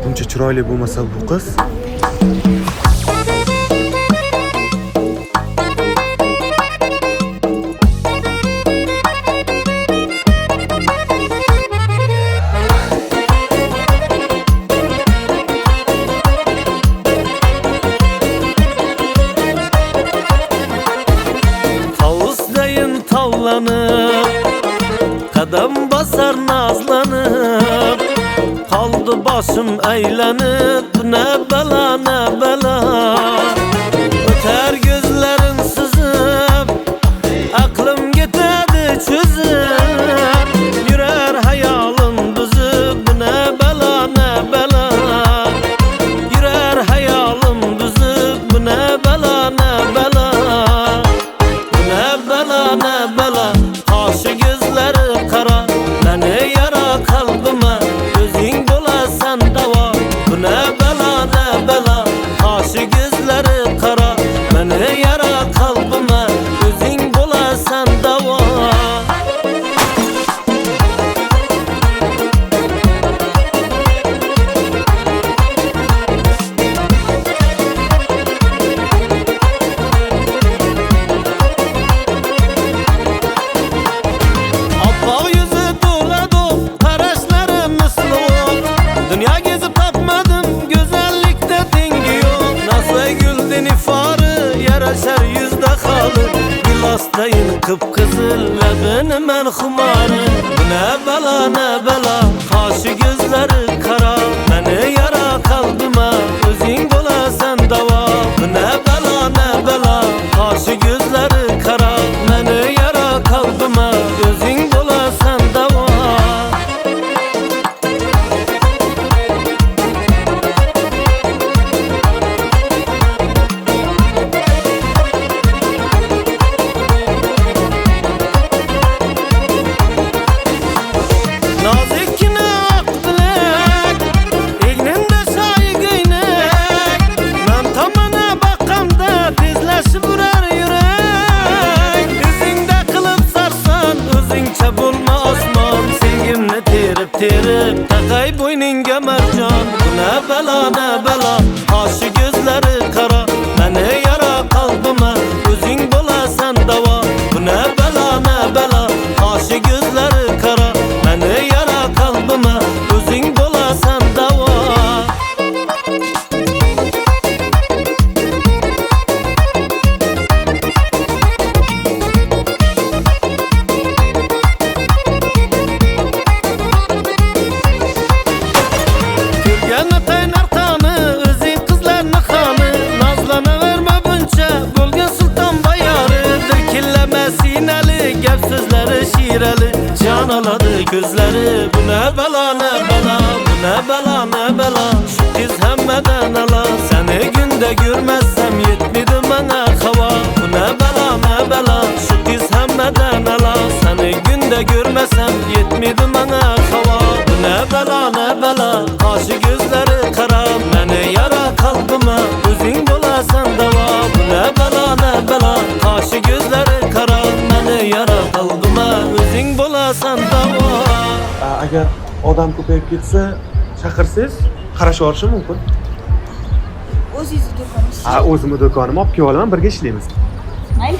Uncha chiroyli bo'lmasa bu qiz. Qadam basar nazlanıp, qaldı başım eylenip, ne bela ne bela. Öter gözlerin sızıp, aklım gitedi çözüp, yürer hayalim düzüp, ne bela ne bela. Yürer hayalim düzüp, ne bela ne bela. Ne bela ne bela. Kaşı gözleri kara, beni yara kalbime, gözün bulasan dava. Bu ne bela ne bela. Kaşı gözleri kara, beni yara kalbime, gözün bulasan dava. Dünya gezip tapmadım, güzellikte dengi yok. Nasıl güldün ifarı, yaraşar yüzde kalır. Gülastayın kıpkızıl ve benim en xumarı. Bu ne bela ne bela, kaşı gözleri kara, beni yara kalbime, özün bulasan dava. Bu ne bela ne bela, kaşı gözleri kara, beni yara kalbime, özün bulasan dava. Nazikine akbilek, egninde saygıynek. Ben tamana bakamda tezleşip vurar yürek. Üzünde kılıp sarsan, özünçe bulma osman. Sevgimni terip terip, takay boynunga mercan. Bu ne bela ne bela, kaşı gözleri kara, beni yara kalbime, özün bulasan dava. Bu ne bela ne bela, kaşı gözleri kara, beni yara kalbime, özün bulasan dava. Türkiye'nin kaynar kanı, özün kızlarını kanı. Nazlana verme bunca, bulgun sultan bayarı. Dikilleme sineli, gep sözleri şireli. Can aladı gözleri, bu ne bela ne bela. Bu ne bela ne bela, şu kız hemmeden ala. Seni günde görmezsem yetmedi bana hava. Bu ne bela ne bela, şu kız hemmeden ala. Seni günde görmezsem yetmedi bana hava. Bu ne bela ne bela, kaşı gözleri kara, beni yara kalbime, özün bulasan dava. Bu ne bela ne bela, kaşı gözleri kara, beni yara kalbime, özün bulasan dava. Agar odam ko'payib ketsa, chaqirsangiz, qarashib olishim mumkin. O'zingizni do'koningiz. O'zimni do'konim olib kelib olaman, birga ishlaymiz. Mayli.